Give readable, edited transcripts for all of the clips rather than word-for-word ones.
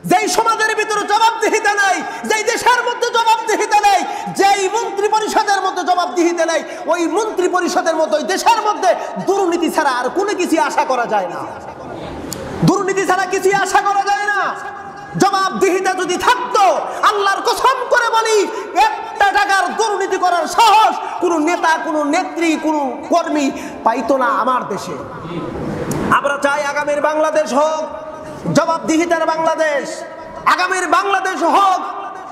যেই সমাজের ভিতরে জবাবদিহিতা নাই, যেই দেশের মধ্যে জবাবদিহিতা নাই, যেই মন্ত্রী পরিষদের মধ্যে জবাবদিহিতা নাই, ওই মন্ত্রী পরিষদের মতো ওই দেশের মধ্যে দুর্নীতি ছাড়া আর কোনো কিছু আশা করা যায় না। দুর্নীতি ছাড়া কিছু আশা করা যায় না। জবাবদিহিতা যদি থাকতো, আল্লাহর কসম করে বলি, একটা টাকার দুর্নীতি করার সাহস কোন নেতা, কোন নেত্রী, কোন কর্মী পাইতো না আমার দেশে। আমরা চাই আগামীর বাংলাদেশ হোক জবাবদিহিতার বাংলাদেশ, আগামীর বাংলাদেশ হোক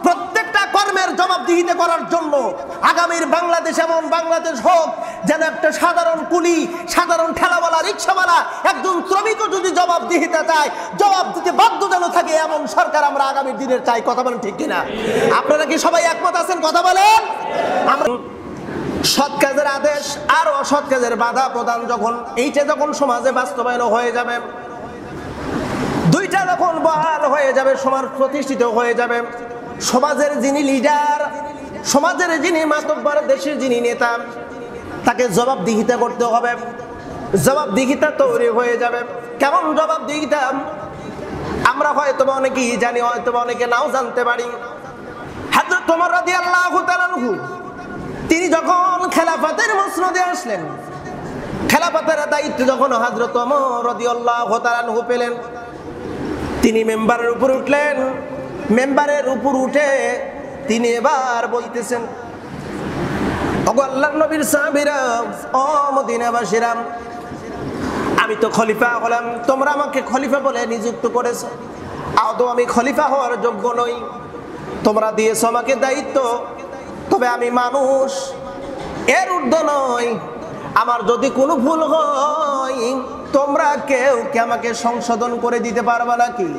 প্রত্যেকটা কর্মের জবাবদিহিতা করার জন্য। আগামীর বাংলাদেশ এমন বাংলাদেশ হোক যেন একটা সাধারণ কুলি, সাধারণ ঠেলাওয়ালা, রিক্সাওয়ালা, একজন শ্রমিকও যদি জবাবদিহিতা চায়, জবাব দিতে বাধ্য যেন থাকে, এমন সরকার আমরা আগামীর দিনের চাই। কথা বলেন ঠিক কিনা? আপনারা কি সবাই একমত আছেন? কথা বলেন। আমরা সৎ কাজের আদেশ আর অসৎ কাজের বাধা প্রদান যখন সমাজে বাস্তবায়ন হয়ে যাবে, দুইটা যখন বহাল হয়ে যাবে, সমাজ প্রতিষ্ঠিত হয়ে যাবে, সমাজের যিনি লিডার, সমাজের যিনি মাতব্বর, দেশের যিনি নেতা, তাকে জবাবদিহিতা করতে হবে। জবাবদিহিতা তৈরি হয়ে যাবে। কেমন জবাবদিহিতা? আমরা হয়তো অনেকেই জানি, হয়তো অনেকে নাও জানতে পারি। হযরত ওমর রাদিয়াল্লাহু তাআলা আনহু তিনি যখন খেলাফতের মসনদে আসলেন, খেলাফতের দায়িত্ব যখন হযরত ওমর রাদিয়াল্লাহু তাআলা আনহু পেলেন, তিনি মেম্বারের উপর উঠলেন। মেম্বারের উপর উঠে তিনি এবার বলতেছেন, ওগো আল্লাহর নবীর সাহাবীরা, ও মদিনাবাসীরা, আমি তো খলিফা হলাম, তোমরা আমাকে খলিফা বলে নিযুক্ত করেছো, আদৌ আমি খলিফা হওয়ার যোগ্য নই। তোমরা দিয়েছো আমাকে দায়িত্ব, তবে আমি মানুষ, এর ঊর্ধ্বে নই। আমার যদি কোনো ভুল হয়, তোমরা কেউ কি আমাকে সংশোধন করে দিতে পারবে নাকি?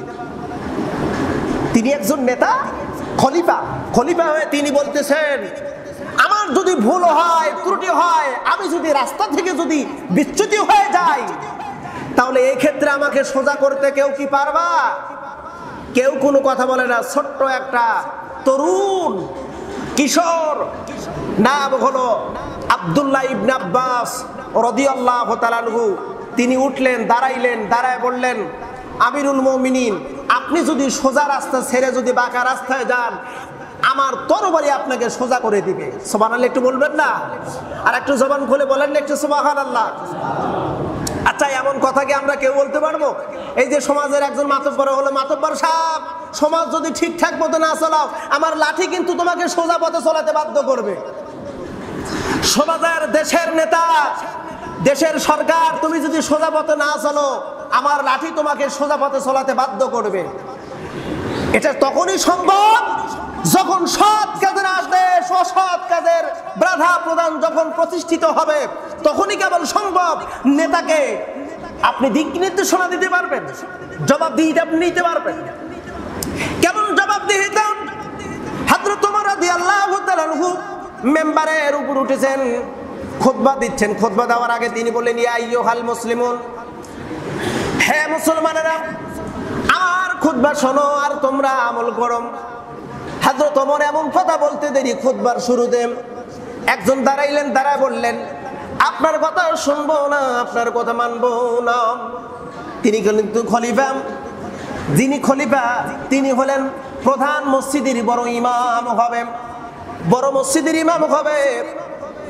তিনি একজন নেতা, খলিফা। খলিফা হয়ে তিনি বলতেছেন, আমার যদি ভুল হয়, ত্রুটি হয়, আমি যদি রাস্তা থেকে যদি বিচ্যুতি হয়ে যাই, তাহলে এই ক্ষেত্রে আমাকে সোজা করতে কেউ কি পারবা? কেউ কোনো কথা বলে না। ছোট্ট একটা তরুণ কিশোর, নাম হলো আব্দুল্লাহ ইবনে আব্বাস রাদিয়াল্লাহু তাআলা আনহু, তিনি উঠলেন, দাঁড়াইলেন, দাঁড়ায় বললেন, আমিরুল মুমিনিন, আপনি যদি সোজা রাস্তা ছেড়ে যদি বাঁকা রাস্তায় যান, আমার তরবারি আপনাকে সোজা করে দিবে। সুবহানাল্লাহ একটু বলবেন না? আর একটু জবান খুলে বলেন না একটু সুবহানাল্লাহ। আচ্ছা, এমন কথা কি আমরা কেউ বলতে পারবো? এই যে সমাজের একজন মাতব্বর হলো, মাতব্বর সাহেব, সমাজ যদি ঠিকঠাক মতো না চালাও, আমার লাঠি কিন্তু তোমাকে সোজা পথে চলাতে বাধ্য করবে। সমাজের, দেশের নেতা, দেশের সরকার, তুমি যদি সোজা পথে না চলো, আমার লাঠি তোমাকে সোজা পথে চলাতে বাধ্য করবে। এটা তখনই সম্ভব যখন সৎ কাজের আদেশ, অসৎ কাজের বাধা প্রদান যখন প্রতিষ্ঠিত হবে, তখনই কেবল সম্ভব নেতাকে আপনি দিক নির্দেশনা দিতে পারবেন, জবাবদিহিতা আপনি নিতে পারবেন। কেমন জবাবদিহিতা? হযরত ওমর রাদিয়াল্লাহু তাআলা আনহু মেম্বারের উপর উঠেছেন, খুতবা দিচ্ছেন। খুতবা দেওয়ার আগে তিনি বললেন, ইয়া আইয়ুহাল মুসলিমুন, হে মুসলমানেরা, আমার খুতবা শোনো আর তোমরা আমল করো। হযরত ওমর এমন কথা বলতে দেরি খুতবার শুরুতে একজন দাঁড়াইলেন, দাঁড়ায় বললেন, আপনার কথা শুনবো না, আপনার কথা মানবো না। তিনি কিন্তু খলিফা। যিনি খলিফা তিনি হলেন প্রধান মসজিদের বড় ইমাম হবে, বড় মসজিদের ইমাম হবে,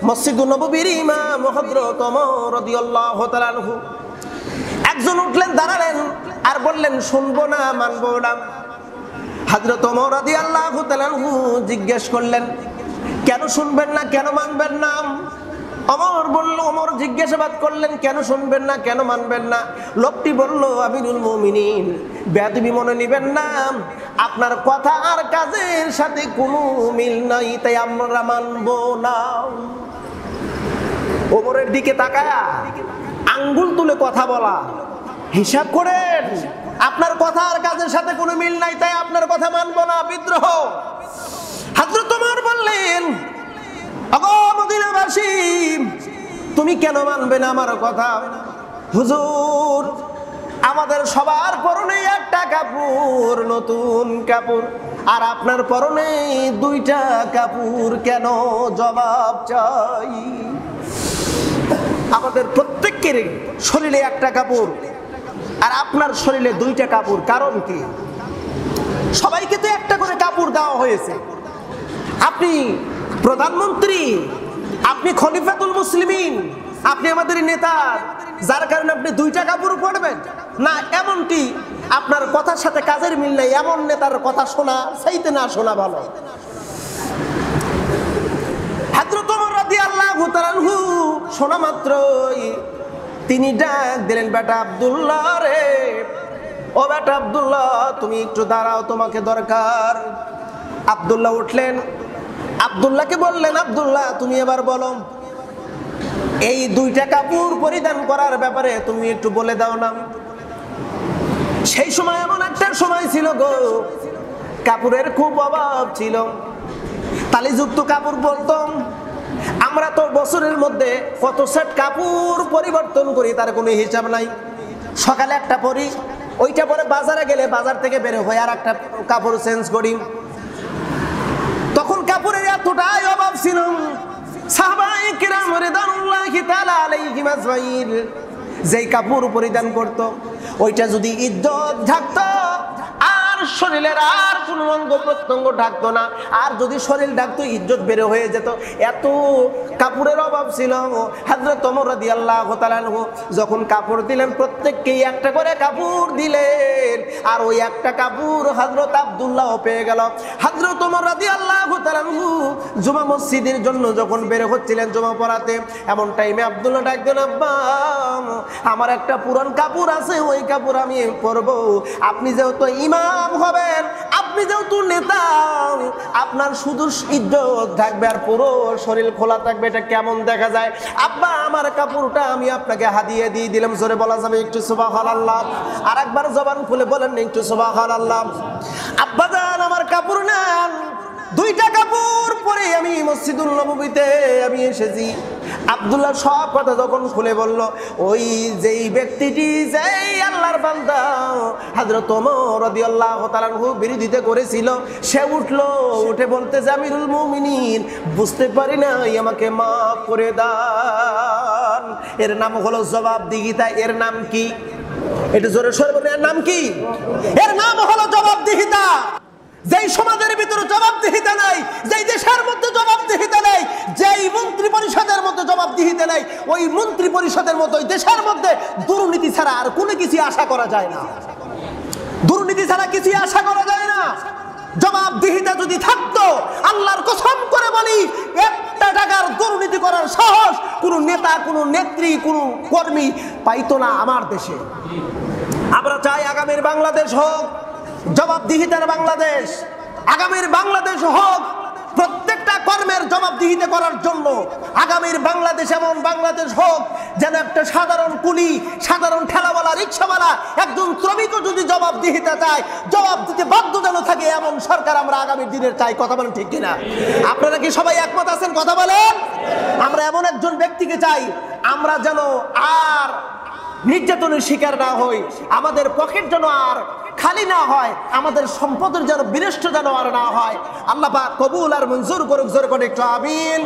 মসজিদুন নববীর ইমাম হযরত ওমর রাদিয়াল্লাহু তাআলা আনহু। একজন উঠলেন, দাঁড়ালেন আর বললেন, শুনবো না, মানবো না। হযরত ওমর রাদিয়াল্লাহু তাআলা আনহু জিজ্ঞেস করলেন, কেন শুনবেন না, কেন মানবেন না? ওমর জিজ্ঞাসাবাদ করলেন, কেন শুনবেন না, কেন মানবেন না? লোকটি বলল, আমিরুল মুমিনিন, বেয়াদবি মনে নিবেন না, আপনার কথা আর কাজের সাথে কোনো মিল নাই, তাই আমরা মানবো না। ওমরের দিকে তাকায়া আঙ্গুল তুলে কথা বলা, হিসাব করেন, আপনার কথা আর কাজের সাথে কোনো মিল নাই, তাই আপনার কথা মানবো না, বিদ্রোহ। হযরত ওমর বললেন, ওগো মদিনাবাসী, তুমি কেন মানবে না আমার কথা? হুজুর, আমাদের সবার পরনে একটা কাপড়, নতুন কাপড়, আর আপনার পরনে দুইটা কাপড়, কেন? জবাব চাই। আমাদের প্রত্যেকের শরীরে একটা কাপড় আর আপনার শরীরে দুইটা কাপড়, কারণ কি? সবাইকে তো একটা করে কাপড় দেওয়া হয়েছে। আপনি প্রধানমন্ত্রী, আপনি খলিফাতুল মুসলিমিন, আপনি আমাদের নেতা, যার কারণে আপনি দুইটা কাপড় পরবেন না? এমনটি আপনার কথার সাথে কাজের মিল নেই, এমন নেতার কথা শোনা চাইতে না শোনা ভালো। হযরত ওমর রাদিয়াল্লাহু তাআলা আনহু শোনা মাত্রই তিনি ডাক দিলেন, বেটা আব্দুল্লাহ রে, ও বেটা আব্দুল্লাহ, তুমি একটু দাঁড়াও, তোমাকে দরকার। আব্দুল্লাহ উঠলেন, আব্দুল্লাহকে বললেন, আব্দুল্লাহ তুমি এবার বলো, এই দুইটা কাপড় পরিধান করার ব্যাপারে তুমি একটু বলে দাও না। সেই সময় এমন একটা সময় ছিল গো, কাপড়ের খুব অভাব ছিল, তালিযুক্ত কাপড় বলতাম। আমরা তো বছরের মধ্যে কত সেট কাপড় পরিবর্তন করি তার কোনো হিসাব নাই। সকালে একটা পরি, ওইটা পরে বাজারে গেলে বাজার থেকে বের হয়ে আর একটা কাপড় চেঞ্জ করি। তখন কাপড়ের এতটাই অভাব ছিল, সাহাবায়ে কিরাম রিদওয়ানুল্লাহি তাআলা আলাইহিম আজমাইন যেই কাপড় পরিধান করত, ওইটা যদি ইজ্জত ঢাকতো আর শরীরের আর কোনো অঙ্গ প্রত্যঙ্গ ঢাকতো না, আর যদি শরীর ঢাকতো ইজ্জত বের হয়ে যেত। এত কাপড়ের অভাব ছিল। হযরত ওমর রাদিয়াল্লাহু তাআলা আনহু যখন কাপড় দিলেন, প্রত্যেককেই একটা করে কাপড় দিলেন, আর ওই একটা কাপড় হযরত আব্দুল্লাহ পেয়ে গেল। হযরত ওমর রাদিয়াল্লাহু তাআলা আনহু জুমা মসজিদের জন্য যখন বের হচ্ছিলেন জুমা পড়াতে, এমন টাইমে আব্দুল্লাহ ডাক দিলেন, আব্বা আমার একটা পুরান কাপড় আছে, ওই কাপড় আমি পরবো। আপনি যেহেতু ইমাম হবেন, আপনি যেহেতু নেতা, আপনার শুধু ইজ্জত থাকবে আর পুরো শরীর খোলা থাকবে, এটা কেমন দেখা যায়? আব্বা আমার কাপড়টা আমি আপনাকে হাদিয়ে দিয়ে দিলাম। জোরে বলা যাবে একটু সুবহানাল্লাহ? আর একবার জবান খুলে বলেন একটু সুবহানাল্লাহ। আব্বা জান আমার কাপড় নেন, দুইটা কাপড় পরে আমি মসজিদুল নববীতে আমি এসেছি। আব্দুল্লাহ সব কথা যখন খুলে বলল, ওই যেই ব্যক্তিটি, যেই আল্লাহর বান্দা হযরত ওমর রাদিয়াল্লাহু তাআলা আনহু বিরোধিতা করেছিল, সে উঠলো, উঠে বলতেছে, আমিরুল মুমিনিন বুঝতে পারি নাই, আমাকে মাফ করে দান। এর নাম হলো জবাবদিহিতা। এর নাম কি? এটা জোরে সরে বলেন, এর নাম কি? এর নাম হলো জবাবদিহিতা। যেই সমাজের ভিতরে জবাবদিহিতা নাই, যেই দেশের মধ্যে জবাবদিহিতা নাই, যেই মন্ত্রী পরিষদের মধ্যে জবাবদিহিতা নাই, ওই মন্ত্রী পরিষদের মধ্যে ওই দেশের মধ্যে দুর্নীতি ছাড়া আর কোনো কিছু আশা করা যায় না। দুর্নীতি ছাড়া কিছু আশা করা যায় না। জবাবদিহিতা যদি থাকতো, আল্লাহর কসম করে বলি, একটা টাকার দুর্নীতি করার সাহস কোনো নেতা, কোনো নেত্রী, কোনো কর্মী পাইতো না আমার দেশে। আমরা চাই আগামীর বাংলাদেশ হোক জবাবদিহিতার বাংলাদেশ, আগামীর বাংলাদেশ হোক প্রত্যেকটা কর্মের জবাবদিহিতা করার জন্য। আগামীর বাংলাদেশ এমন বাংলাদেশ হোক যেন একটা সাধারণ কুলি, সাধারণ ঠেলাওয়ালা, রিক্সাওয়ালা, একজন শ্রমিকও যদি জবাবদিহিতা চায়, জবাব দিতে বাধ্য যেন থাকে, এমন সরকার আমরা আগামী দিনের চাই। কথা বলেন ঠিক কিনা? আপনারা কি সবাই একমত আছেন? কথা বলেন। আমরা এমন একজন ব্যক্তিকে চাই, আমরা যেন আর নির্যাতনের শিকার না হই, আমাদের পকেট যেন আর খালি না হয়, আমাদের সম্পদের যেন বিনষ্ট যেন আর না হয়। আল্লাহ পাক কবুল আর মঞ্জুর করুক। জোরে করে একটু আমিন।